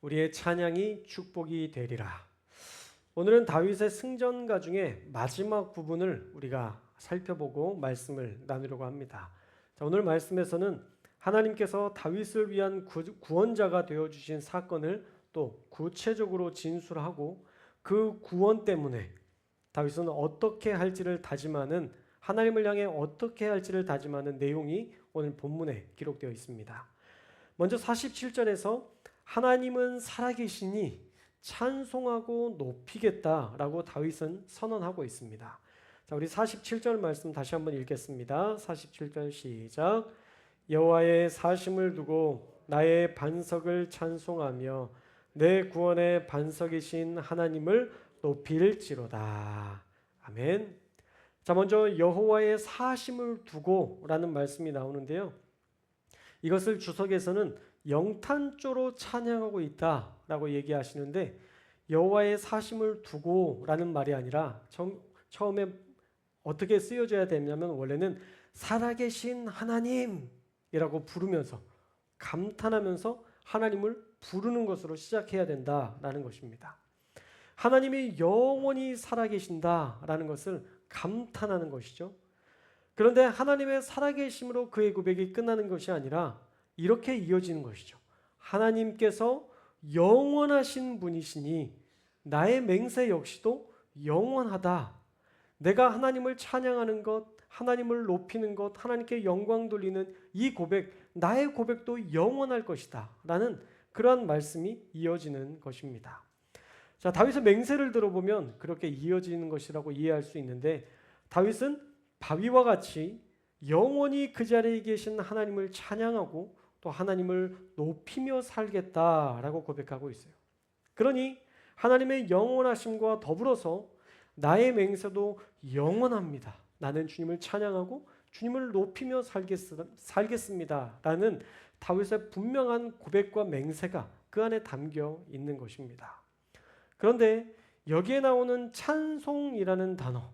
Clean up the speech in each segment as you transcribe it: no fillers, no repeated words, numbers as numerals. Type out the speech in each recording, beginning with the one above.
우리의 찬양이 축복이 되리라. 오늘은 다윗의 승전가 중에 마지막 부분을 우리가 살펴보고 말씀을 나누려고 합니다. 자, 오늘 말씀에서는 하나님께서 다윗을 위한 구원자가 되어주신 사건을 또 구체적으로 진술하고 그 구원 때문에 다윗은 어떻게 할지를 다짐하는, 하나님을 향해 어떻게 할지를 다짐하는 내용이 오늘 본문에 기록되어 있습니다. 먼저 47절에서 하나님은 살아계시니 찬송하고 높이겠다라고 다윗은 선언하고 있습니다. 자, 우리 47절 말씀 다시 한번 읽겠습니다. 47절 시작. 여호와의 사심을 두고 나의 반석을 찬송하며 내 구원의 반석이신 하나님을 높일지로다. 아멘. 자, 먼저 여호와의 사심을 두고라는 말씀이 나오는데요. 이것을 주석에서는 영탄조로 찬양하고 있다라고 얘기하시는데, 여호와의 사심을 두고라는 말이 아니라 처음에 어떻게 쓰여져야 되냐면, 원래는 살아계신 하나님이라고 부르면서 감탄하면서 하나님을 부르는 것으로 시작해야 된다라는 것입니다. 하나님이 영원히 살아계신다라는 것을 감탄하는 것이죠. 그런데 하나님의 살아계심으로 그의 고백이 끝나는 것이 아니라 이렇게 이어지는 것이죠. 하나님께서 영원하신 분이시니 나의 맹세 역시도 영원하다. 내가 하나님을 찬양하는 것, 하나님을 높이는 것, 하나님께 영광 돌리는 이 고백, 나의 고백도 영원할 것이다 라는 그러한 말씀이 이어지는 것입니다. 자, 다윗의 맹세를 들어보면 그렇게 이어지는 것이라고 이해할 수 있는데, 다윗은 바위와 같이 영원히 그 자리에 계신 하나님을 찬양하고 또 하나님을 높이며 살겠다라고 고백하고 있어요. 그러니 하나님의 영원하심과 더불어서 나의 맹세도 영원합니다. 나는 주님을 찬양하고 주님을 높이며 살겠습니다 라는 다윗의 분명한 고백과 맹세가 그 안에 담겨 있는 것입니다. 그런데 여기에 나오는 찬송이라는 단어,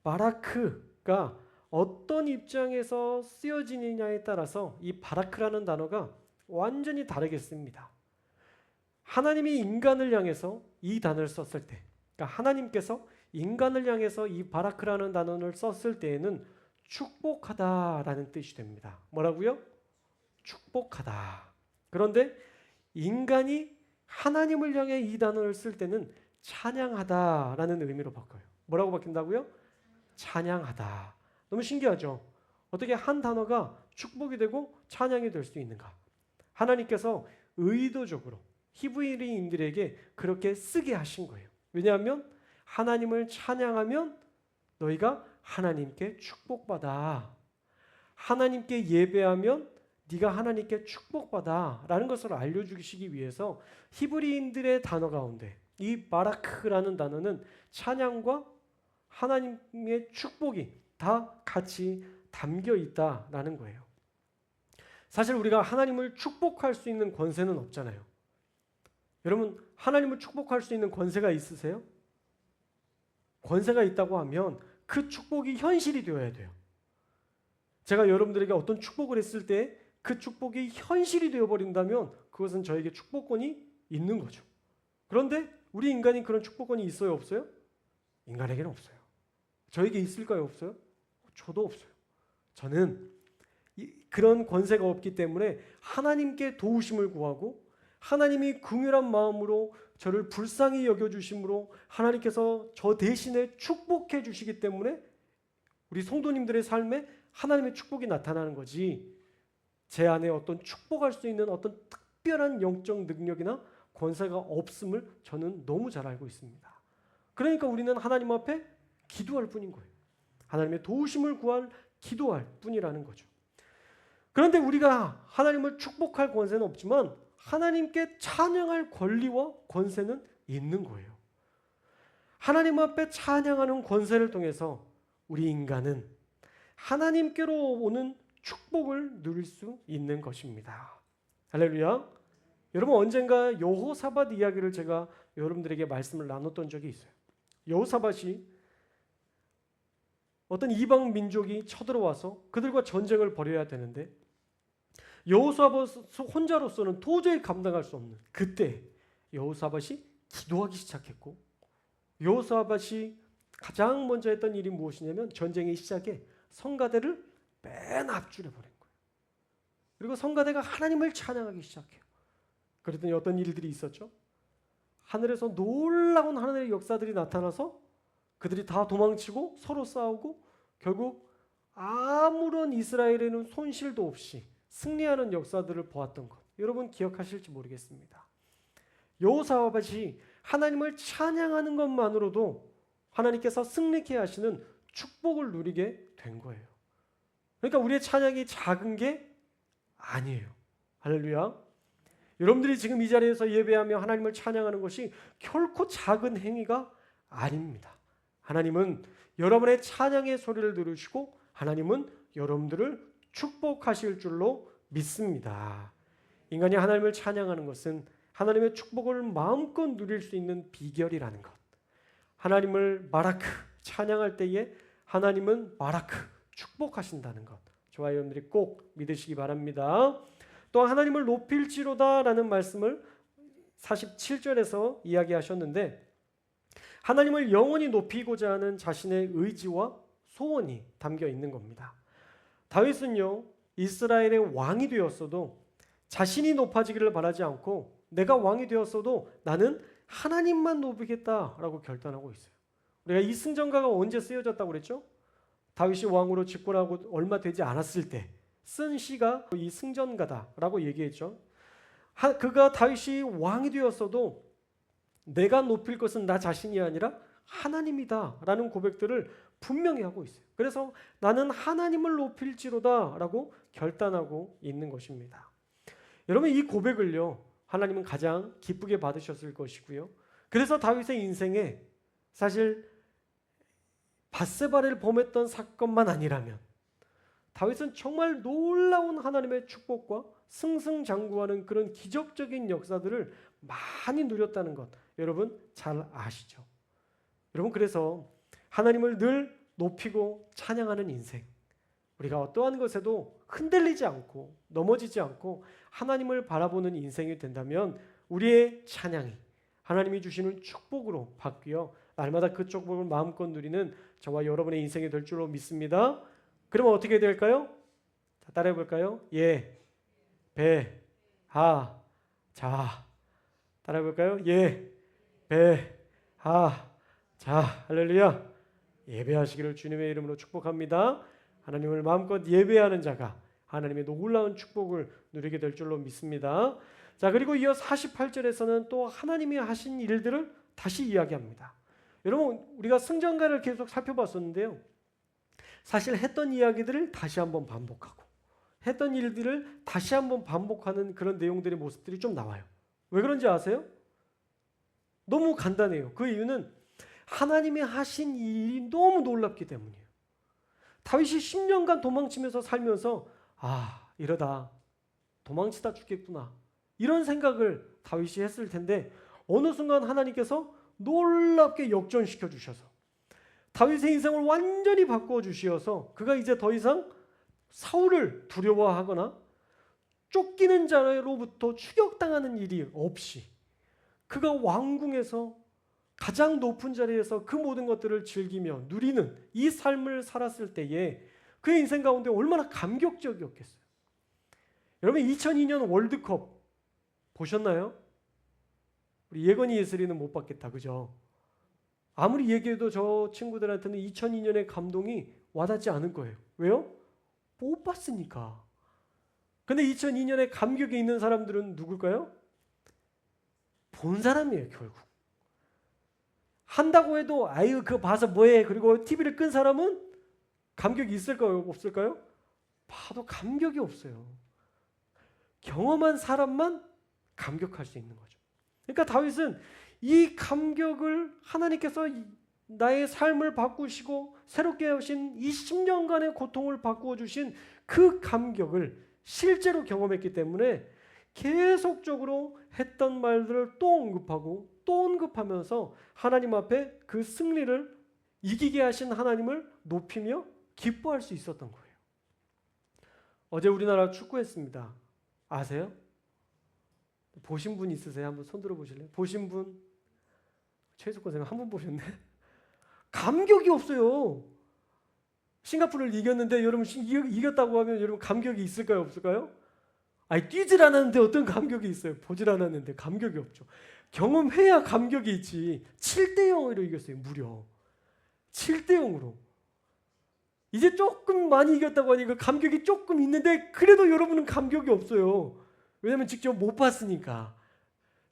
바라크가 어떤 입장에서 쓰여지느냐에 따라서 이 바라크라는 단어가 완전히 다르겠습니다. 하나님이 인간을 향해서 이 단어를 썼을 때, 그러니까 하나님께서 인간을 향해서 이 바라크라는 단어를 썼을 때에는 축복하다라는 뜻이 됩니다. 뭐라고요? 축복하다. 그런데 인간이 하나님을 향해 이 단어를 쓸 때는 찬양하다라는 의미로 바꿔요. 뭐라고 바뀐다고요? 찬양하다. 너무 신기하죠? 어떻게 한 단어가 축복이 되고 찬양이 될 수 있는가? 하나님께서 의도적으로 히브리인들에게 그렇게 쓰게 하신 거예요. 왜냐하면 하나님을 찬양하면 너희가 하나님께 축복받아. 하나님께 예배하면 네가 하나님께 축복받아 라는 것을 알려주시기 위해서 히브리인들의 단어 가운데 이 바라크라는 단어는 찬양과 하나님의 축복이 다 같이 담겨 있다라는 거예요. 사실 우리가 하나님을 축복할 수 있는 권세는 없잖아요. 여러분, 하나님을 축복할 수 있는 권세가 있으세요? 권세가 있다고 하면 그 축복이 현실이 되어야 돼요. 제가 여러분들에게 어떤 축복을 했을 때 그 축복이 현실이 되어버린다면 그것은 저에게 축복권이 있는 거죠. 그런데 우리 인간이 그런 축복권이 있어요, 없어요? 인간에게는 없어요. 저에게 있을까요, 없어요? 저도 없어요. 저는 그런 권세가 없기 때문에 하나님께 도우심을 구하고 하나님이 긍휼한 마음으로 저를 불쌍히 여겨주심으로 하나님께서 저 대신에 축복해 주시기 때문에 우리 성도님들의 삶에 하나님의 축복이 나타나는 거지, 제 안에 어떤 축복할 수 있는 어떤 특별한 영적 능력이나 권세가 없음을 저는 너무 잘 알고 있습니다. 그러니까 우리는 하나님 앞에 기도할 뿐인 거예요. 하나님의 도우심을 구할 기도할 뿐이라는 거죠. 그런데 우리가 하나님을 축복할 권세는 없지만 하나님께 찬양할 권리와 권세는 있는 거예요. 하나님 앞에 찬양하는 권세를 통해서 우리 인간은 하나님께로 오는 축복을 누릴 수 있는 것입니다. 할렐루야. 여러분, 언젠가 여호사밧 이야기를 제가 여러분들에게 말씀을 나눴던 적이 있어요. 여호사밧이 어떤 이방 민족이 쳐들어와서 그들과 전쟁을 벌여야 되는데 여호사밧 혼자로서는 도저히 감당할 수 없는 그때 여호사밧이 기도하기 시작했고, 여호사밧이 가장 먼저 했던 일이 무엇이냐면 전쟁의 시작에 성가대를 맨 앞줄에 보낸 거예요. 그리고 성가대가 하나님을 찬양하기 시작해요. 그랬더니 어떤 일들이 있었죠? 하늘에서 놀라운 하늘의 역사들이 나타나서 그들이 다 도망치고 서로 싸우고 결국 아무런 이스라엘에는 손실도 없이 승리하는 역사들을 보았던 것, 여러분 기억하실지 모르겠습니다. 여호사밧이 하나님을 찬양하는 것만으로도 하나님께서 승리케 하시는 축복을 누리게 된 거예요. 그러니까 우리의 찬양이 작은 게 아니에요. 할렐루야. 여러분들이 지금 이 자리에서 예배하며 하나님을 찬양하는 것이 결코 작은 행위가 아닙니다. 하나님은 여러분의 찬양의 소리를 들으시고 하나님은 여러분들을 축복하실 줄로 믿습니다. 인간이 하나님을 찬양하는 것은 하나님의 축복을 마음껏 누릴 수 있는 비결이라는 것. 하나님을 마라크 찬양할 때에 하나님은 마라크 축복하신다는 것. 저와 여러분들이 꼭 믿으시기 바랍니다. 또 하나님을 높일지로다 라는 말씀을 47절에서 이야기하셨는데, 하나님을 영원히 높이고자 하는 자신의 의지와 소원이 담겨 있는 겁니다. 다윗은요, 이스라엘의 왕이 되었어도 자신이 높아지기를 바라지 않고 내가 왕이 되었어도 나는 하나님만 높이겠다라고 결단하고 있어요. 우리가 이 승전가가 언제 쓰여졌다고 그랬죠? 다윗이 왕으로 집권하고 얼마 되지 않았을 때 쓴 시가 이 승전가다라고 얘기했죠. 그가 다윗이 왕이 되었어도 내가 높일 것은 나 자신이 아니라 하나님이다라는 고백들을 분명히 하고 있어요. 그래서 나는 하나님을 높일지로다 라고 결단하고 있는 것입니다. 여러분, 이 고백을요, 하나님은 가장 기쁘게 받으셨을 것이고요. 그래서 다윗의 인생에 사실 밧세바를 범했던 사건만 아니라면 다윗은 정말 놀라운 하나님의 축복과 승승장구하는 그런 기적적인 역사들을 많이 누렸다는 것, 여러분 잘 아시죠? 여러분, 그래서 하나님을 늘 높이고 찬양하는 인생, 우리가 어떠한 것에도 흔들리지 않고 넘어지지 않고 하나님을 바라보는 인생이 된다면 우리의 찬양이 하나님이 주시는 축복으로 바뀌어 날마다 그 축복을 마음껏 누리는 저와 여러분의 인생이 될 줄로 믿습니다. 그러면 어떻게 될까요? 자, 따라해 볼까요? 예, 배, 하, 자. 따라해 볼까요? 예, 배, 하, 자. 할렐루야. 예배하시기를 주님의 이름으로 축복합니다. 하나님을 마음껏 예배하는 자가 하나님의 놀라운 축복을 누리게 될 줄로 믿습니다. 자, 그리고 이어 48절에서는 또 하나님이 하신 일들을 다시 이야기합니다. 여러분, 우리가 승전가를 계속 살펴봤었는데요, 사실 했던 이야기들을 다시 한번 반복하고 했던 일들을 다시 한번 반복하는 그런 내용들의 모습들이 좀 나와요. 왜 그런지 아세요? 너무 간단해요. 그 이유는 하나님이 하신 일이 너무 놀랍기 때문이에요. 다윗이 10년간 도망치면서 살면서 이러다 도망치다 죽겠구나, 이런 생각을 다윗이 했을 텐데 어느 순간 하나님께서 놀랍게 역전시켜 주셔서 다윗의 인생을 완전히 바꾸어 주시어서 그가 이제 더 이상 사울을 두려워하거나 쫓기는 자로부터 추격당하는 일이 없이 그가 왕궁에서 가장 높은 자리에서 그 모든 것들을 즐기며 누리는 이 삶을 살았을 때에 그의 인생 가운데 얼마나 감격적이었겠어요. 여러분, 2002년 월드컵 보셨나요? 우리 예건이 예슬이는 못 봤겠다, 그죠? 아무리 얘기해도 저 친구들한테는 2002년의 감동이 와닿지 않을 거예요. 왜요? 못 봤으니까. 근데 2002년에 감격이 있는 사람들은 누굴까요? 본 사람이에요, 결국. 한다고 해도 아유 그거 봐서 뭐해, 그리고 TV를 끈 사람은 감격이 있을까요, 없을까요? 봐도 감격이 없어요. 경험한 사람만 감격할 수 있는 거죠. 그러니까 다윗은 이 감격을 하나님께서 나의 삶을 바꾸시고 새롭게 하신 이 10년간의 고통을 바꾸어 주신 그 감격을 실제로 경험했기 때문에 계속적으로 했던 말들을 또 언급하고 또 언급하면서 하나님 앞에 그 승리를 이기게 하신 하나님을 높이며 기뻐할 수 있었던 거예요. 어제 우리나라 축구했습니다. 아세요? 보신 분 있으세요? 한번 손 들어 보실래요? 보신 분? 최숙권 선생님 한 분 보셨네. 감격이 없어요. 싱가포르를 이겼는데 여러분 이겼다고 하면 여러분 감격이 있을까요? 없을까요? 아니 뛰질 않았는데 어떤 감격이 있어요? 보질 않았는데 감격이 없죠. 경험해야 감격이 있지. 7대 0으로 이겼어요. 무려 7대 0으로. 이제 조금 많이 이겼다고 하니까 감격이 조금 있는데 그래도 여러분은 감격이 없어요. 왜냐하면 직접 못 봤으니까.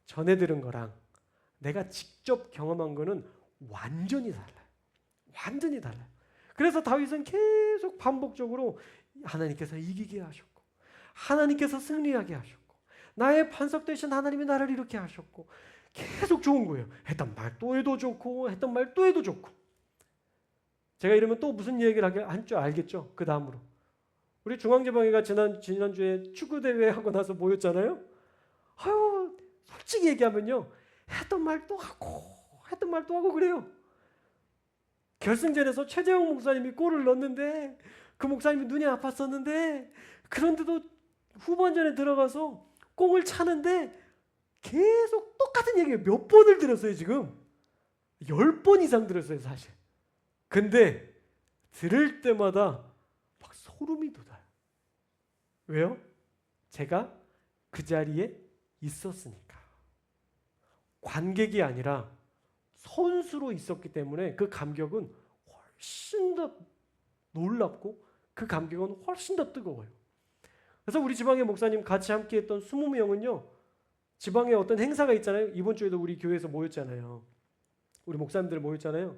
전해 들은 거랑 내가 직접 경험한 거는 완전히 달라요. 완전히 달라요. 그래서 다윗은 계속 반복적으로 하나님께서 이기게 하셨고 하나님께서 승리하게 하셨고 나의 반석 되신 하나님이 나를 이렇게 하셨고 계속 좋은 거예요. 했던 말 또 해도 좋고 했던 말 또 해도 좋고. 제가 이러면 또 무슨 얘기를 할 줄 알겠죠? 그 다음으로 우리 중앙지방회가 지난주에 축구대회 하고 나서 모였잖아요. 아유 솔직히 얘기하면요 했던 말 또 하고 했던 말 또 하고 그래요. 결승전에서 최재형 목사님이 골을 넣었는데 그 목사님이 눈이 아팠었는데 그런데도 후반전에 들어가서 공을 차는데 계속 똑같은 얘기를 몇 번을 들었어요. 지금 10번 이상 들었어요 사실. 근데 들을 때마다 막 소름이 돋아요. 왜요? 제가 그 자리에 있었으니까. 관객이 아니라 선수로 있었기 때문에 그 감격은 훨씬 더 놀랍고 그 감격은 훨씬 더 뜨거워요. 그래서 우리 지방의 목사님 같이 함께 했던 20명은요. 지방에 어떤 행사가 있잖아요. 이번 주에도 우리 교회에서 모였잖아요. 우리 목사님들 모였잖아요.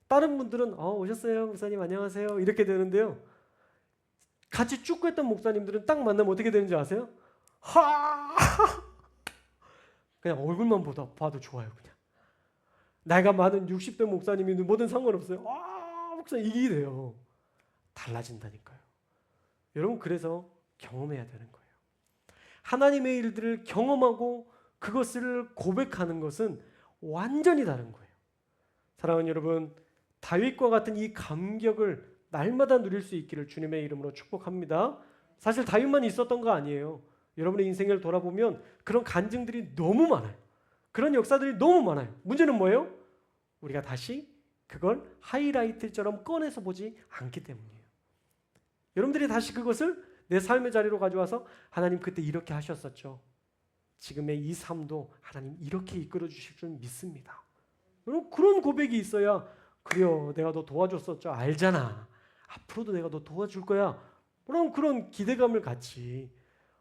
다른 분들은 오셨어요 목사님 안녕하세요 이렇게 되는데요. 같이 축구했던 목사님들은 딱 만나면 어떻게 되는지 아세요? 그냥 얼굴만 봐도 좋아요. 그냥 나이가 많은 60대 목사님이 뭐든 상관없어요. 목사님 이기게 돼요. 달라진다니까요. 여러분 그래서 경험해야 되는 거예요. 하나님의 일들을 경험하고 그것을 고백하는 것은 완전히 다른 거예요. 사랑하는 여러분, 다윗과 같은 이 감격을 날마다 누릴 수 있기를 주님의 이름으로 축복합니다. 사실 다윗만 있었던 거 아니에요. 여러분의 인생을 돌아보면 그런 간증들이 너무 많아요. 그런 역사들이 너무 많아요. 문제는 뭐예요? 우리가 다시 그걸 하이라이트처럼 꺼내서 보지 않기 때문이에요. 여러분들이 다시 그것을 내 삶의 자리로 가져와서 하나님 그때 이렇게 하셨었죠. 지금의 이 삶도 하나님 이렇게 이끌어 주실 줄 믿습니다. 여러분 그런 고백이 있어야 그래요. 내가 너 도와줬었죠. 알잖아. 앞으로도 내가 너 도와줄 거야. 그런 기대감을 갖지.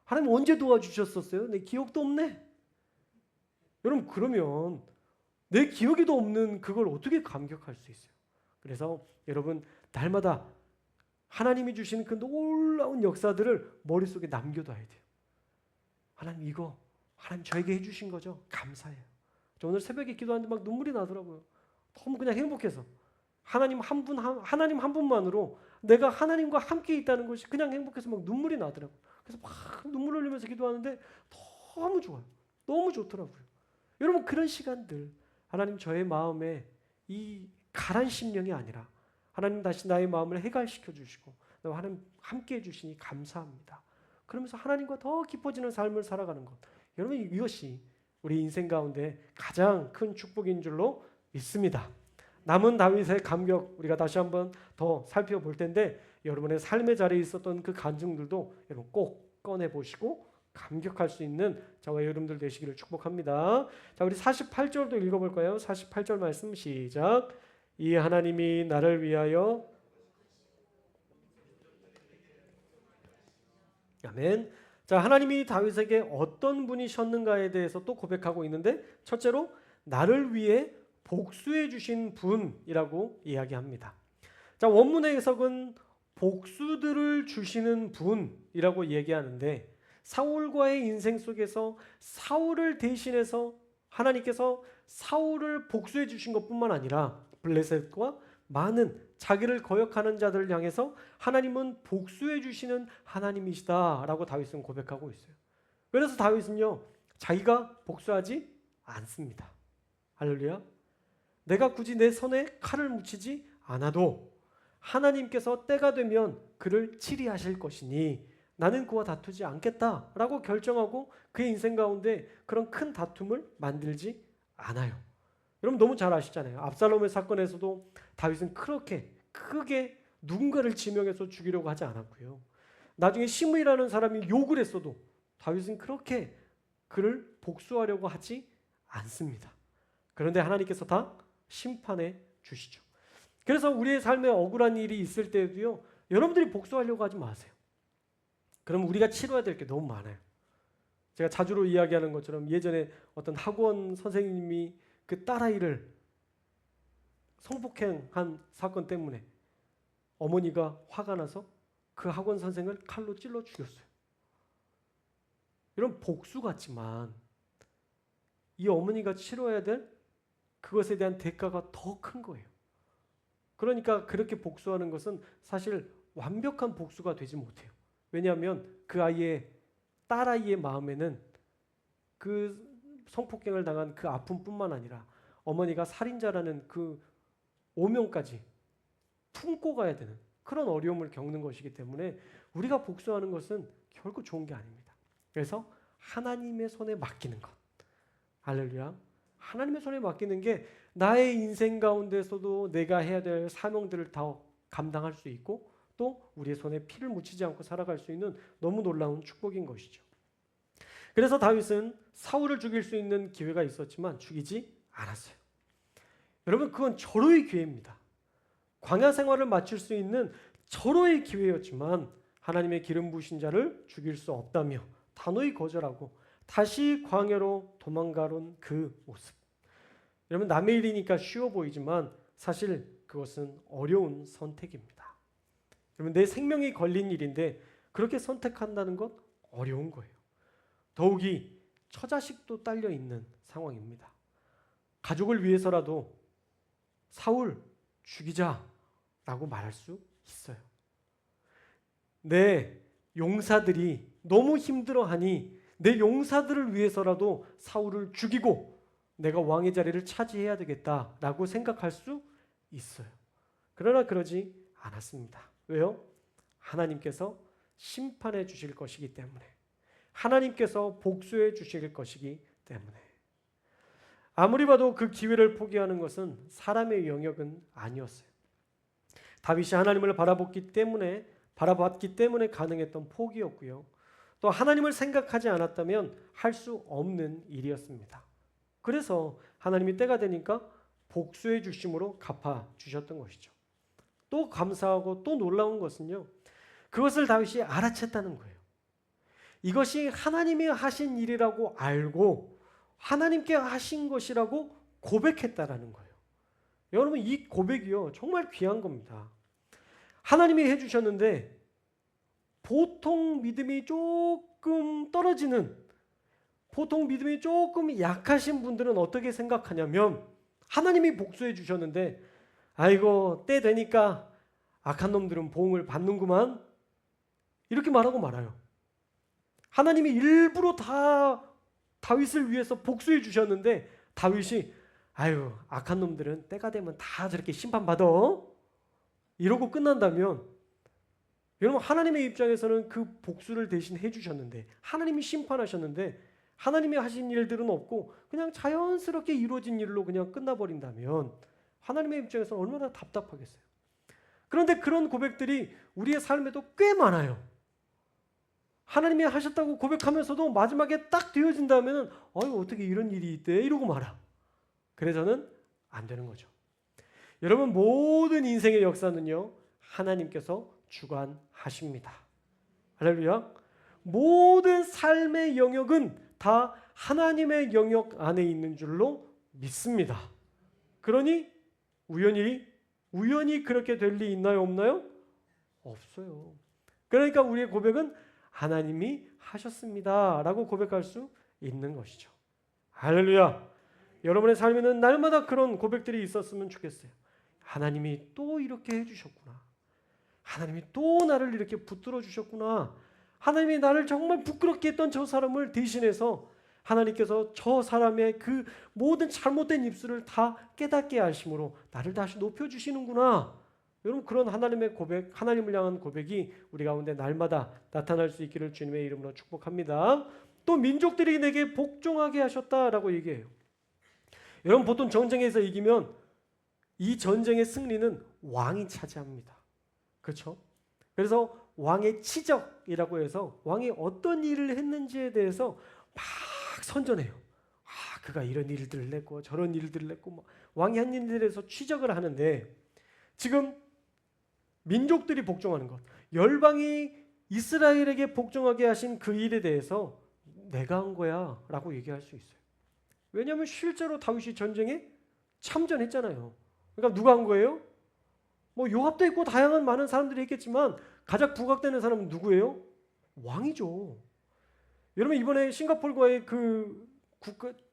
하나님 언제 도와주셨었어요? 내 기억도 없네. 여러분 그러면 내 기억에도 없는 그걸 어떻게 감격할 수 있어요? 그래서 여러분 날마다 하나님이 주시는 그 놀라운 역사들을 머릿속에 남겨둬야 돼요. 하나님 이거 하나님 저에게 해주신 거죠. 감사해요. 저 오늘 새벽에 기도하는데 막 눈물이 나더라고요. 너무 그냥 행복해서 하나님 한 분만으로 내가 하나님과 함께 있다는 것이 그냥 행복해서 막 눈물이 나더라고요. 그래서 막 눈물 흘리면서 기도하는데 너무 좋아요. 너무 좋더라고요. 여러분 그런 시간들 하나님 저의 마음에 이 가란 심령이 아니라 하나님 다시 나의 마음을 해갈시켜 주시고 하나님 함께 해주시니 감사합니다. 그러면서 하나님과 더 깊어지는 삶을 살아가는 것. 여러분 이것이 우리 인생 가운데 가장 큰 축복인 줄로 믿습니다. 남은 다윗의 감격 우리가 다시 한번 더 살펴볼 텐데 여러분의 삶의 자리에 있었던 그 간증들도 여러분 꼭 꺼내보시고 감격할 수 있는 저와 여러분들 되시기를 축복합니다. 자, 우리 48절도 읽어볼까요? 48절 말씀 시작. 이 하나님이 나를 위하여 아멘. 자, 하나님이 다윗에게 어떤 분이셨는가에 대해서 또 고백하고 있는데 첫째로 나를 위해 복수해 주신 분이라고 이야기합니다. 자, 원문의 해석은 복수들을 주시는 분이라고 얘기하는데 사울과의 인생 속에서 사울을 대신해서 하나님께서 사울을 복수해 주신 것뿐만 아니라 블레셋과 많은 자기를 거역하는 자들을 향해서 하나님은 복수해 주시는 하나님이시다라고 다윗은 고백하고 있어요. 그래서 다윗은요 자기가 복수하지 않습니다. 할렐루야. 내가 굳이 내 손에 칼을 묻히지 않아도 하나님께서 때가 되면 그를 치리하실 것이니 나는 그와 다투지 않겠다라고 결정하고 그의 인생 가운데 그런 큰 다툼을 만들지 않아요. 여러분 너무 잘 아시잖아요. 압살롬의 사건에서도 다윗은 그렇게 크게 누군가를 지명해서 죽이려고 하지 않았고요. 나중에 시므이라는 사람이 욕을 했어도 다윗은 그렇게 그를 복수하려고 하지 않습니다. 그런데 하나님께서 다 심판해 주시죠. 그래서 우리의 삶에 억울한 일이 있을 때도요, 여러분들이 복수하려고 하지 마세요. 그럼 우리가 치러야 될 게 너무 많아요. 제가 자주로 이야기하는 것처럼 예전에 어떤 학원 선생님이 그 딸아이를 성폭행한 사건 때문에 어머니가 화가 나서 그 학원 선생을 칼로 찔러 죽였어요. 이런 복수 같지만 이 어머니가 치러야 될 그것에 대한 대가가 더 큰 거예요. 그러니까 그렇게 복수하는 것은 사실 완벽한 복수가 되지 못해요. 왜냐하면 그 아이의 딸아이의 마음에는 그 성폭행을 당한 그 아픔뿐만 아니라 어머니가 살인자라는 그 오명까지 품고 가야 되는 그런 어려움을 겪는 것이기 때문에 우리가 복수하는 것은 결코 좋은 게 아닙니다. 그래서 하나님의 손에 맡기는 것. 할렐루야. 하나님의 손에 맡기는 게 나의 인생 가운데서도 내가 해야 될 사명들을 다 감당할 수 있고 또 우리의 손에 피를 묻히지 않고 살아갈 수 있는 너무 놀라운 축복인 것이죠. 그래서 다윗은 사울을 죽일 수 있는 기회가 있었지만 죽이지 않았어요. 여러분 그건 절호의 기회입니다. 광야 생활을 마칠 수 있는 절호의 기회였지만 하나님의 기름 부으신 자를 죽일 수 없다며 단호히 거절하고 다시 광야로 도망가는 그 모습. 여러분 남의 일이니까 쉬워 보이지만 사실 그것은 어려운 선택입니다. 여러분 내 생명이 걸린 일인데 그렇게 선택한다는 것 어려운 거예요. 더욱이 처자식도 딸려 있는 상황입니다. 가족을 위해서라도 사울 죽이자라고 말할 수 있어요. 내 용사들이 너무 힘들어하니 내 용사들을 위해서라도 사울을 죽이고 내가 왕의 자리를 차지해야 되겠다라고 생각할 수 있어요. 그러나 그러지 않았습니다. 왜요? 하나님께서 심판해 주실 것이기 때문에, 하나님께서 복수해 주실 것이기 때문에. 아무리 봐도 그 기회를 포기하는 것은 사람의 영역은 아니었어요. 다윗이 하나님을 바라봤기 때문에 가능했던 포기였고요. 또 하나님을 생각하지 않았다면 할 수 없는 일이었습니다. 그래서 하나님이 때가 되니까 복수해 주심으로 갚아 주셨던 것이죠. 또 감사하고 또 놀라운 것은요, 그것을 다윗이 알아챘다는 거예요. 이것이 하나님이 하신 일이라고 알고 하나님께 하신 것이라고 고백했다라는 거예요. 여러분 이 고백이요 정말 귀한 겁니다. 하나님이 해주셨는데 보통 믿음이 조금 떨어지는, 보통 믿음이 조금 약하신 분들은 어떻게 생각하냐면 하나님이 복수해 주셨는데 아이고 때 되니까 악한 놈들은 보응을 받는구만 이렇게 말하고 말아요. 하나님이 일부러 다 다윗을 위해서 복수해 주셨는데 다윗이 아유 악한 놈들은 때가 되면 다 저렇게 심판받아 이러고 끝난다면 여러분 하나님의 입장에서는 그 복수를 대신 해주셨는데 하나님이 심판하셨는데 하나님이 하신 일들은 없고 그냥 자연스럽게 이루어진 일로 그냥 끝나버린다면 하나님의 입장에서는 얼마나 답답하겠어요. 그런데 그런 고백들이 우리의 삶에도 꽤 많아요. 하나님이 하셨다고 고백하면서도 마지막에 딱 되어진다면 아유 어떻게 이런 일이 있대 이러고 말아. 그래서는 안 되는 거죠. 여러분 모든 인생의 역사는요 하나님께서 주관하십니다. 할렐루야. 모든 삶의 영역은 다 하나님의 영역 안에 있는 줄로 믿습니다. 그러니 우연히 그렇게 될 리 있나요 없나요? 없어요. 그러니까 우리의 고백은 하나님이 하셨습니다 라고 고백할 수 있는 것이죠. 할렐루야. 여러분의 삶에는 날마다 그런 고백들이 있었으면 좋겠어요. 하나님이 또 이렇게 해주셨구나. 하나님이 또 나를 이렇게 붙들어 주셨구나. 하나님이 나를 정말 부끄럽게 했던 저 사람을 대신해서 하나님께서 저 사람의 그 모든 잘못된 입술을 다 깨닫게 하심으로 나를 다시 높여주시는구나. 여러분 그런 하나님의 고백, 하나님을 향한 고백이 우리 가운데 날마다 나타날 수 있기를 주님의 이름으로 축복합니다. 또 민족들이 내게 복종하게 하셨다라고 얘기해요. 여러분 보통 전쟁에서 이기면 이 전쟁의 승리는 왕이 차지합니다. 그렇죠? 그래서 왕의 치적이라고 해서 왕이 어떤 일을 했는지에 대해서 막 선전해요. 그가 이런 일들을 했고 저런 일들을 했고 왕이 한 일들에 대해서 취적을 하는데 지금 민족들이 복종하는 것, 열방이 이스라엘에게 복종하게 하신 그 일에 대해서 내가 한 거야 라고 얘기할 수 있어요. 왜냐하면 실제로 다윗이 전쟁에 참전했잖아요. 그러니까 누가 한 거예요? 요압도 있고 다양한 많은 사람들이 했겠지만 가장 부각되는 사람은 누구예요? 왕이죠. 여러분 이번에 싱가포르과의 그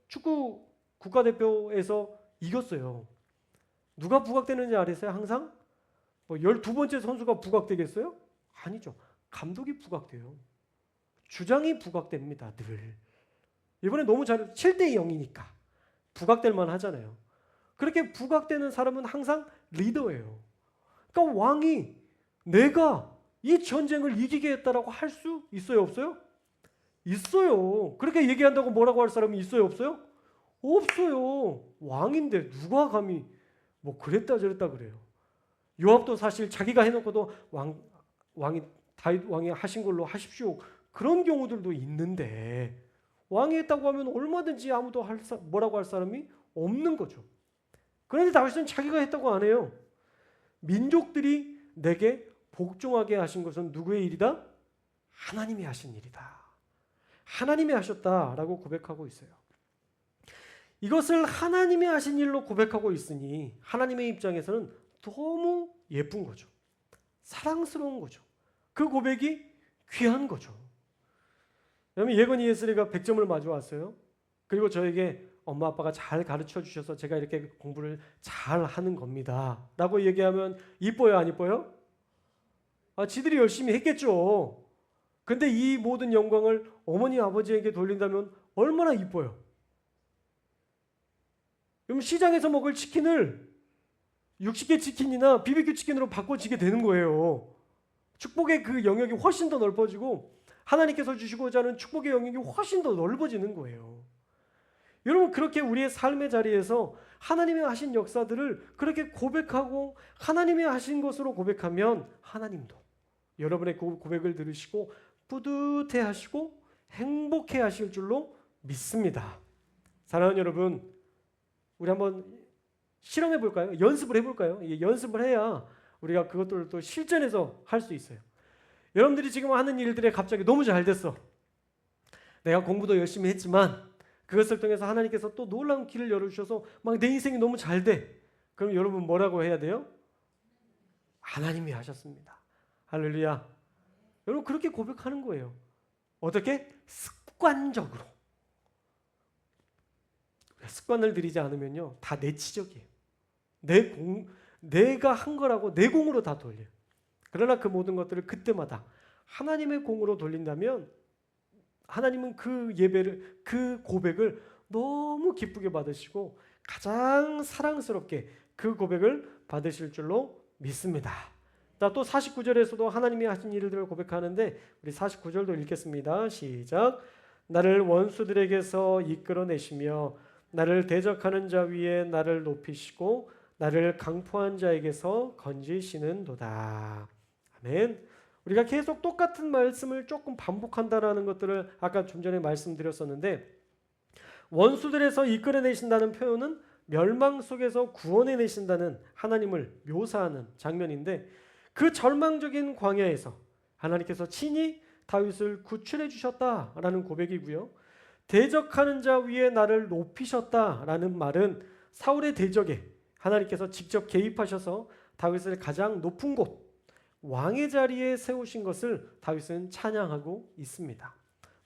축구 국가대표에서 이겼어요. 누가 부각되는지 알았어요? 항상 12번째 선수가 부각되겠어요? 아니죠. 감독이 부각돼요. 주장이 부각됩니다. 늘. 이번에 너무 7대 0이니까 부각될 만하잖아요. 그렇게 부각되는 사람은 항상 리더예요. 그러니까 왕이 내가 이 전쟁을 이기게 했다라고 할 수 있어요? 없어요? 있어요. 그렇게 얘기한다고 뭐라고 할 사람이 있어요? 없어요? 없어요. 왕인데 누가 감히 그랬다 저랬다 그래요. 요압도 사실 자기가 해놓고도 다윗 왕이 하신 걸로 하십시오. 그런 경우들도 있는데 왕이 했다고 하면 얼마든지 아무도 뭐라고 할 사람이 없는 거죠. 그런데 다윗은 자기가 했다고 안 해요. 민족들이 내게 복종하게 하신 것은 누구의 일이다? 하나님이 하신 일이다. 하나님이 하셨다라고 고백하고 있어요. 이것을 하나님이 하신 일로 고백하고 있으니 하나님의 입장에서는 너무 예쁜 거죠. 사랑스러운 거죠. 그 고백이 귀한 거죠. 여러분 예건이 예슬이가 100점을 마주왔어요. 그리고 저에게 엄마 아빠가 잘 가르쳐 주셔서 제가 이렇게 공부를 잘 하는 겁니다 라고 얘기하면 이뻐요 안 이뻐요? 지들이 열심히 했겠죠. 근데 이 모든 영광을 어머니 아버지에게 돌린다면 얼마나 이뻐요. 그럼 시장에서 먹을 치킨을 60개 치킨이나 BBQ 치킨으로 바꿔지게 되는 거예요. 축복의 그 영역이 훨씬 더 넓어지고 하나님께서 주시고자 하는 축복의 영역이 훨씬 더 넓어지는 거예요. 여러분 그렇게 우리의 삶의 자리에서 하나님이 하신 역사들을 그렇게 고백하고 하나님이 하신 것으로 고백하면 하나님도 여러분의 그 고백을 들으시고 뿌듯해 하시고 행복해 하실 줄로 믿습니다. 사랑하는 여러분, 우리 한번 실험해 볼까요? 연습을 해볼까요? 연습을 해야 우리가 그것들을 또 실전에서 할 수 있어요. 여러분들이 지금 하는 일들에 갑자기 너무 잘 됐어. 내가 공부도 열심히 했지만 그것을 통해서 하나님께서 또 놀라운 길을 열어주셔서 막 내 인생이 너무 잘 돼. 그럼 여러분 뭐라고 해야 돼요? 하나님이 하셨습니다. 할렐루야. 여러분 그렇게 고백하는 거예요. 어떻게? 습관적으로. 습관을 들이지 않으면요 다 내치적이에요. 내가 한 거라고 내 공으로 다 돌려요. 그러나 그 모든 것들을 그때마다 하나님의 공으로 돌린다면 하나님은 그 예배를, 그 고백을 너무 기쁘게 받으시고 가장 사랑스럽게 그 고백을 받으실 줄로 믿습니다. 또 49절에서도 하나님이 하신 일들을 고백하는데 우리 49절도 읽겠습니다. 시작. 나를 원수들에게서 이끌어내시며 나를 대적하는 자 위에 나를 높이시고 나를 강포한 자에게서 건지시는도다. 아멘. 우리가 계속 똑같은 말씀을 조금 반복한다라는 것들을 아까 좀 전에 말씀드렸었는데 원수들에서 이끌어내신다는 표현은 멸망 속에서 구원해내신다는 하나님을 묘사하는 장면인데 그 절망적인 광야에서 하나님께서 친히 다윗을 구출해 주셨다라는 고백이고요. 대적하는 자 위에 나를 높이셨다라는 말은 사울의 대적에 하나님께서 직접 개입하셔서 다윗을 가장 높은 곳 왕의 자리에 세우신 것을 다윗은 찬양하고 있습니다.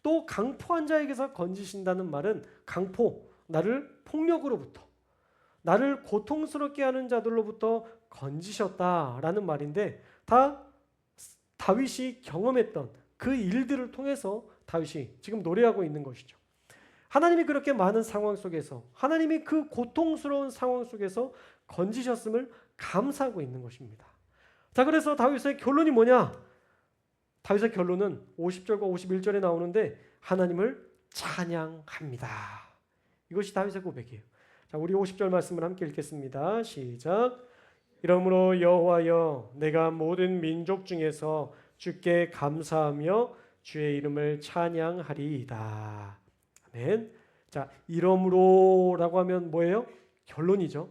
또 강포한 자에게서 건지신다는 말은 강포, 나를 폭력으로부터 나를 고통스럽게 하는 자들로부터 건지셨다라는 말인데 다 다윗이 경험했던 그 일들을 통해서 다윗이 지금 노래하고 있는 것이죠. 하나님이 그렇게 많은 상황 속에서 하나님이 그 고통스러운 상황 속에서 건지셨음을 감사하고 있는 것입니다. 자, 그래서 다윗의 결론이 뭐냐? 다윗의 결론은 50절과 51절에 나오는데 하나님을 찬양합니다. 이것이 다윗의 고백이에요. 자, 우리 50절 말씀을 함께 읽겠습니다. 시작. 이러므로 여호와여, 내가 모든 민족 중에서 주께 감사하며 주의 이름을 찬양하리이다. 아멘. 자, 이러므로라고 하면 뭐예요? 결론이죠.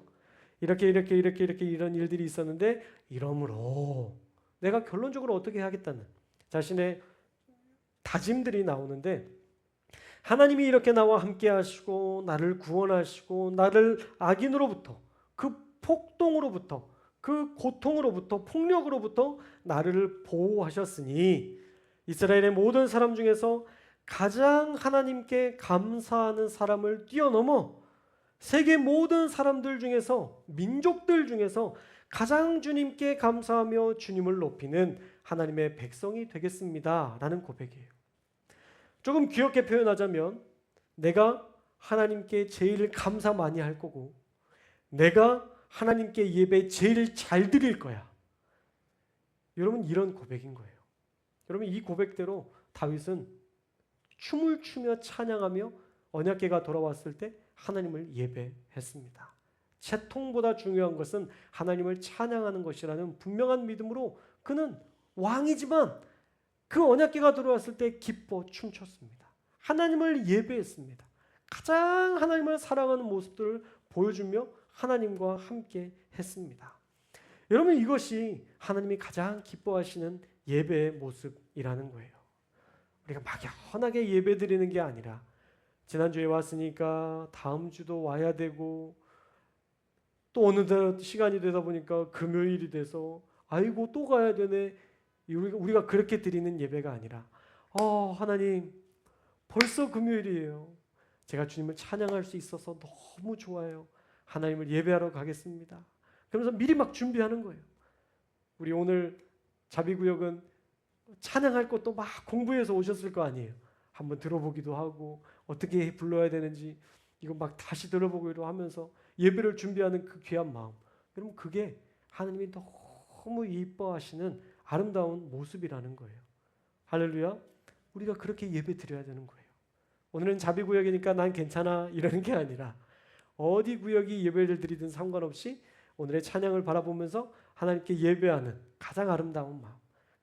이렇게 이런 일들이 있었는데 이러므로 내가 결론적으로 어떻게 하겠다는 자신의 다짐들이 나오는데, 하나님이 이렇게 나와 함께 하시고 나를 구원하시고 나를 악인으로부터, 그 폭동으로부터, 그 고통으로부터, 폭력으로부터 나를 보호하셨으니 이스라엘의 모든 사람 중에서 가장 하나님께 감사하는 사람을 뛰어넘어 세계 모든 사람들 중에서, 민족들 중에서 가장 주님께 감사하며 주님을 높이는 하나님의 백성이 되겠습니다 라는 고백이에요. 조금 귀엽게 표현하자면 내가 하나님께 제일 감사 많이 할 거고 내가 하나님께 예배 제일 잘 드릴 거야. 여러분, 이런 고백인 거예요. 여러분, 이 고백대로 다윗은 춤을 추며 찬양하며 언약궤가 돌아왔을 때 하나님을 예배했습니다. 채통보다 중요한 것은 하나님을 찬양하는 것이라는 분명한 믿음으로 그는 왕이지만 그 언약궤가 들어왔을 때 기뻐 춤췄습니다. 하나님을 예배했습니다. 가장 하나님을 사랑하는 모습들을 보여주며 하나님과 함께 했습니다. 여러분, 이것이 하나님이 가장 기뻐하시는 예배의 모습이라는 거예요. 우리가 막연하게 예배 드리는 게 아니라 지난주에 왔으니까 다음 주도 와야 되고 또 어느 시간이 되다 보니까 금요일이 돼서 아이고 또 가야 되네, 우리가 그렇게 드리는 예배가 아니라 하나님 벌써 금요일이에요. 제가 주님을 찬양할 수 있어서 너무 좋아요. 하나님을 예배하러 가겠습니다. 그러면서 미리 막 준비하는 거예요. 우리 오늘 자비구역은 찬양할 것도 막 공부해서 오셨을 거 아니에요. 한번 들어보기도 하고 어떻게 불러야 되는지 이거 막 다시 들어보기도 하면서 예배를 준비하는 그 귀한 마음, 여러분, 그게 하나님이 너무 이뻐하시는 아름다운 모습이라는 거예요. 할렐루야. 우리가 그렇게 예배 드려야 되는 거예요. 오늘은 자비구역이니까 난 괜찮아 이러는 게 아니라 어디 구역이 예배를 드리든 상관없이 오늘의 찬양을 바라보면서 하나님께 예배하는 가장 아름다운 마음,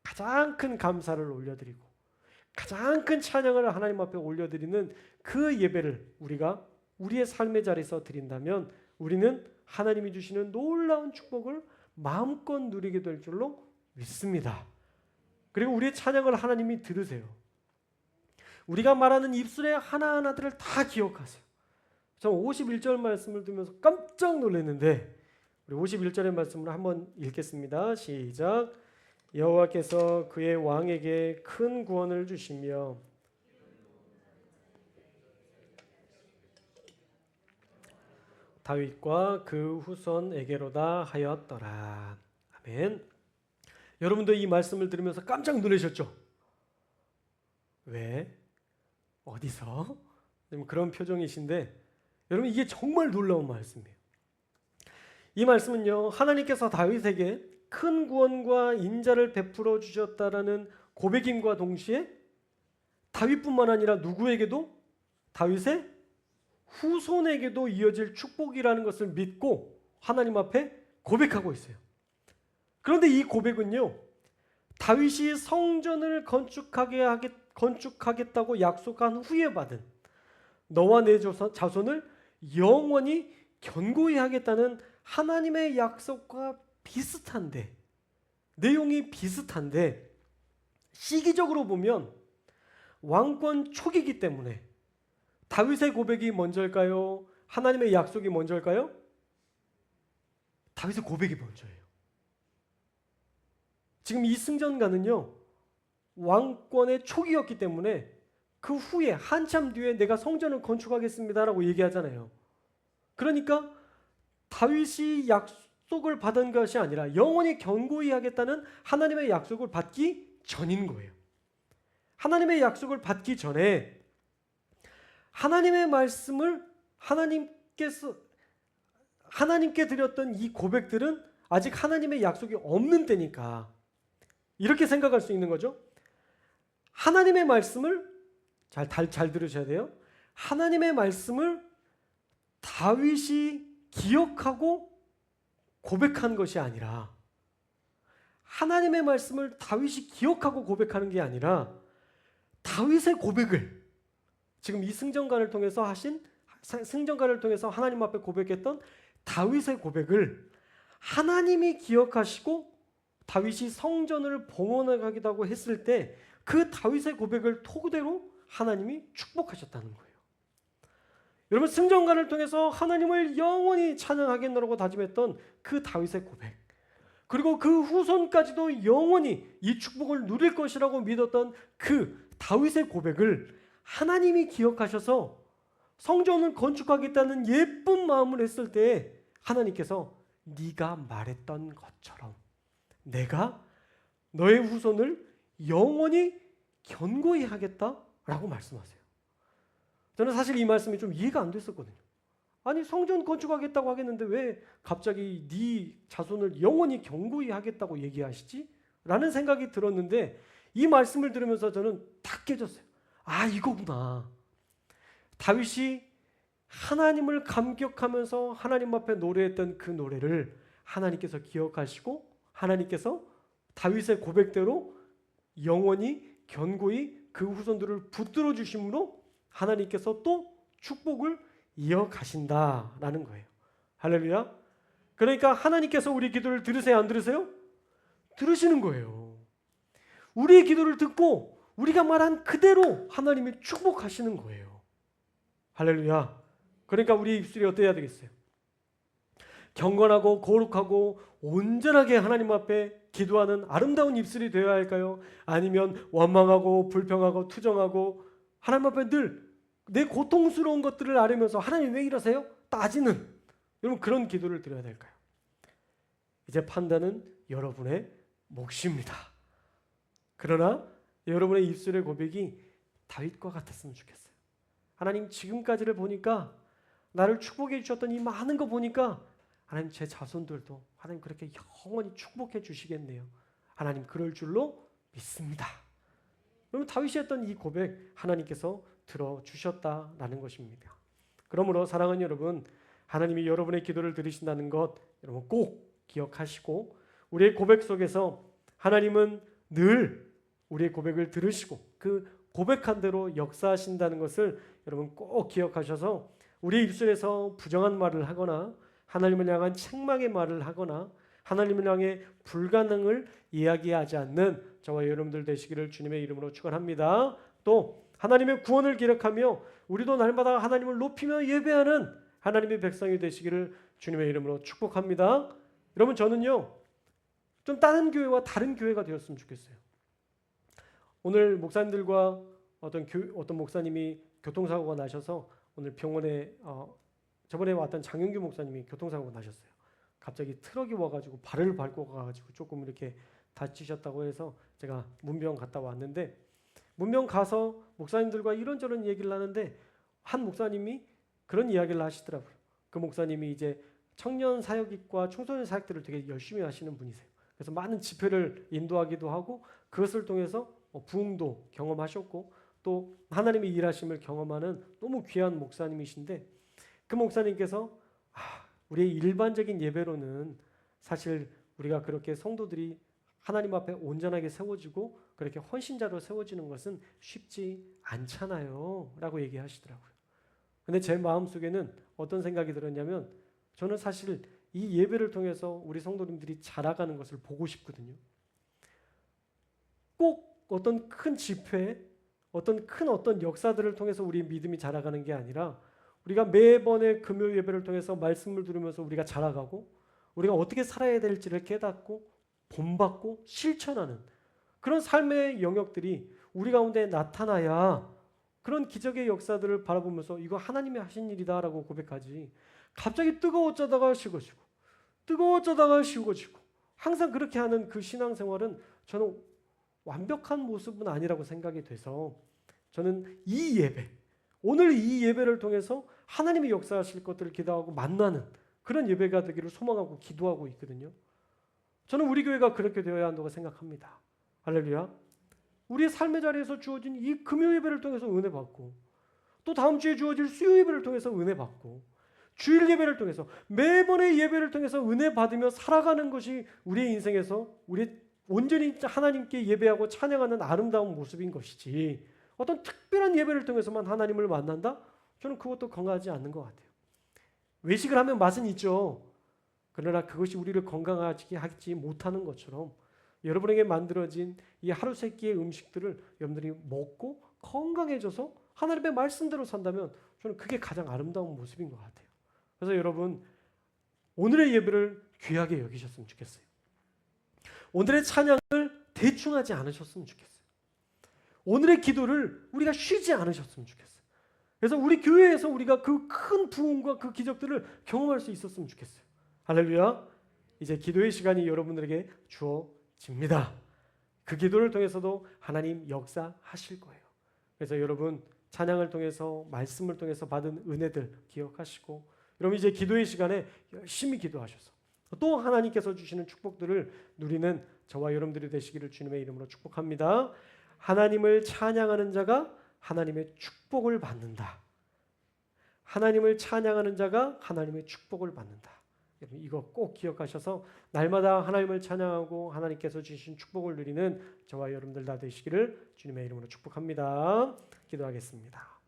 가장 큰 감사를 올려드리고 가장 큰 찬양을 하나님 앞에 올려드리는 그 예배를 우리가 우리의 삶의 자리에서 드린다면 우리는 하나님이 주시는 놀라운 축복을 마음껏 누리게 될 줄로 믿습니다. 그리고 우리의 찬양을 하나님이 들으세요. 우리가 말하는 입술의 하나하나들을 다 기억하세요. 저 51절 말씀을 들으면서 깜짝 놀랐는데 우리 51절의 말씀을 한번 읽겠습니다. 시작. 여호와께서 그의 왕에게 큰 구원을 주시며 다윗과 그 후손에게로다 하였더라. 아멘. 여러분도 이 말씀을 들으면서 깜짝 놀라셨죠? 왜? 어디서? 그런 표정이신데 여러분, 이게 정말 놀라운 말씀이에요. 이 말씀은요, 하나님께서 다윗에게 큰 구원과 인자를 베풀어 주셨다라는 고백임과 동시에 다윗뿐만 아니라 누구에게도, 다윗의 후손에게도 이어질 축복이라는 것을 믿고 하나님 앞에 고백하고 있어요. 그런데 이 고백은요, 다윗이 성전을 건축하겠다고 약속한 후에 받은 너와 내 자손을 영원히 견고히 하겠다는 하나님의 약속과 비슷한데, 내용이 비슷한데 시기적으로 보면 왕권 초기이기 때문에 다윗의 고백이 먼저일까요? 하나님의 약속이 먼저일까요? 다윗의 고백이 먼저예요. 지금 이 승전가는요, 왕권의 초기였기 때문에 그 후에 한참 뒤에 내가 성전을 건축하겠습니다라고 얘기하잖아요. 그러니까 다윗이 약속을 받은 것이 아니라 영원히 견고히 하겠다는 하나님의 약속을 받기 전인 거예요. 하나님의 약속을 받기 전에 하나님의 말씀을 하나님께 드렸던 이 고백들은 아직 하나님의 약속이 없는 때니까 이렇게 생각할 수 있는 거죠. 하나님의 말씀을 잘 들으셔야 돼요. 하나님의 말씀을 다윗이 기억하고 고백한 것이 아니라, 하나님의 말씀을 다윗이 기억하고 고백하는 게 아니라 다윗의 고백을, 지금 이 승전가를 통해서 하나님 앞에 고백했던 다윗의 고백을 하나님이 기억하시고 다윗이 성전을 봉헌하기도 했을 때 그 다윗의 고백을 토대로 하나님이 축복하셨다는 거예요. 여러분, 승전가를 통해서 하나님을 영원히 찬양하겠노라고 다짐했던 그 다윗의 고백, 그리고 그 후손까지도 영원히 이 축복을 누릴 것이라고 믿었던 그 다윗의 고백을 하나님이 기억하셔서 성전을 건축하겠다는 예쁜 마음을 했을 때 하나님께서 네가 말했던 것처럼 내가 너의 후손을 영원히 견고히 하겠다라고 말씀하세요. 저는 사실 이 말씀이 좀 이해가 안 됐었거든요. 아니, 성전 건축하겠다고 하겠는데 왜 갑자기 네 자손을 영원히 견고히 하겠다고 얘기하시지? 라는 생각이 들었는데 이 말씀을 들으면서 저는 딱 깨졌어요. 아, 이거구나. 다윗이 하나님을 감격하면서 하나님 앞에 노래했던 그 노래를 하나님께서 기억하시고 하나님께서 다윗의 고백대로 영원히 견고히 그 후손들을 붙들어 주심으로 하나님께서 또 축복을 이어가신다라는 거예요. 할렐루야. 그러니까 하나님께서 우리 기도를 들으세요, 안 들으세요? 들으시는 거예요. 우리의 기도를 듣고 우리가 말한 그대로 하나님이 축복하시는 거예요. 할렐루야. 그러니까 우리의 입술이 어때야 되겠어요? 경건하고 거룩하고 온전하게 하나님 앞에 기도하는 아름다운 입술이 되어야 할까요? 아니면 원망하고 불평하고 투정하고 하나님 앞에 늘 내 고통스러운 것들을 앓으면서 하나님 왜 이러세요? 따지는, 여러분, 그런 기도를 드려야 될까요? 이제 판단은 여러분의 몫입니다. 그러나 여러분의 입술의 고백이 다윗과 같았으면 좋겠어요. 하나님, 지금까지를 보니까 나를 축복해 주셨던 이 많은 거 보니까 하나님, 제 자손들도 하나님 그렇게 영원히 축복해 주시겠네요. 하나님, 그럴 줄로 믿습니다. 여러분, 다윗이 했던 이 고백 하나님께서 들어주셨다라는 것입니다. 그러므로 사랑하는 여러분, 하나님이 여러분의 기도를 들으신다는 것 여러분 꼭 기억하시고, 우리의 고백 속에서 하나님은 늘 우리의 고백을 들으시고 그 고백한 대로 역사하신다는 것을 여러분 꼭 기억하셔서 우리 입술에서 부정한 말을 하거나 하나님을 향한 책망의 말을 하거나 하나님을 향해 불가능을 이야기하지 않는 저와 여러분들 되시기를 주님의 이름으로 축원합니다. 또 하나님의 구원을 기록하며 우리도 날마다 하나님을 높이며 예배하는 하나님의 백성이 되시기를 주님의 이름으로 축복합니다. 여러분, 저는요 좀 다른 교회와 다른 교회가 되었으면 좋겠어요. 오늘 목사님들과 어떤 목사님이 교통사고가 나셔서 오늘 병원에 저번에 왔던 장영규 목사님이 교통사고가 나셨어요. 갑자기 트럭이 와가지고 발을 밟고 가가지고 조금 이렇게 다치셨다고 해서 제가 문병 갔다 왔는데, 문병 가서 목사님들과 이런저런 얘기를 하는데 한 목사님이 그런 이야기를 하시더라고요. 그 목사님이 이제 청년 사역과 청소년 사역들을 되게 열심히 하시는 분이세요. 그래서 많은 집회를 인도하기도 하고 그것을 통해서 부흥도 경험하셨고 또 하나님의 일하심을 경험하는 너무 귀한 목사님이신데, 그 목사님께서 우리의 일반적인 예배로는 사실 우리가 그렇게 성도들이 하나님 앞에 온전하게 세워지고 그렇게 헌신자로 세워지는 것은 쉽지 않잖아요 라고 얘기하시더라고요. 근데 제 마음속에는 어떤 생각이 들었냐면, 저는 사실 이 예배를 통해서 우리 성도님들이 자라가는 것을 보고 싶거든요. 꼭 어떤 큰 집회, 어떤 역사들을 통해서 우리 믿음이 자라가는 게 아니라 우리가 매번의 금요 예배를 통해서 말씀을 들으면서 우리가 자라가고 우리가 어떻게 살아야 될지를 깨닫고 본받고 실천하는 그런 삶의 영역들이 우리 가운데 나타나야 그런 기적의 역사들을 바라보면서 이거 하나님이 하신 일이다라고 고백하지, 갑자기 뜨거워져다가 식어지고 뜨거워져다가 식어지고 항상 그렇게 하는 그 신앙생활은 저는 완벽한 모습은 아니라고 생각이 돼서, 저는 이 예배, 오늘 이 예배를 통해서 하나님이 역사하실 것들을 기도하고 만나는 그런 예배가 되기를 소망하고 기도하고 있거든요. 저는 우리 교회가 그렇게 되어야 한다고 생각합니다. 할렐루야. 우리의 삶의 자리에서 주어진 이 금요 예배를 통해서 은혜 받고, 또 다음 주에 주어질 수요 예배를 통해서 은혜 받고, 주일 예배를 통해서 매번의 예배를 통해서 은혜 받으며 살아가는 것이 우리의 인생에서 우리 온전히 하나님께 예배하고 찬양하는 아름다운 모습인 것이지, 어떤 특별한 예배를 통해서만 하나님을 만난다? 저는 그것도 건강하지 않는 것 같아요. 외식을 하면 맛은 있죠. 그러나 그것이 우리를 건강하게 하지 못하는 것처럼 여러분에게 만들어진 이 하루 세 끼의 음식들을 여러분들이 먹고 건강해져서 하나님의 말씀대로 산다면 저는 그게 가장 아름다운 모습인 것 같아요. 그래서 여러분, 오늘의 예배를 귀하게 여기셨으면 좋겠어요. 오늘의 찬양을 대충 하지 않으셨으면 좋겠어요. 오늘의 기도를 우리가 쉬지 않으셨으면 좋겠어요. 그래서 우리 교회에서 우리가 그 큰 부흥과 그 기적들을 경험할 수 있었으면 좋겠어요. 할렐루야. 이제 기도의 시간이 여러분들에게 주어집니다. 그 기도를 통해서도 하나님 역사하실 거예요. 그래서 여러분, 찬양을 통해서, 말씀을 통해서 받은 은혜들 기억하시고, 여러분 이제 기도의 시간에 열심히 기도하셔서 또 하나님께서 주시는 축복들을 누리는 저와 여러분들이 되시기를 주님의 이름으로 축복합니다. 하나님을 찬양하는 자가 하나님의 축복을 받는다. 하나님을 찬양하는 자가 하나님의 축복을 받는다. 여러분 이거 꼭 기억하셔서 날마다 하나님을 찬양하고 하나님께서 주신 축복을 누리는 저와 여러분들 다 되시기를 주님의 이름으로 축복합니다. 기도하겠습니다.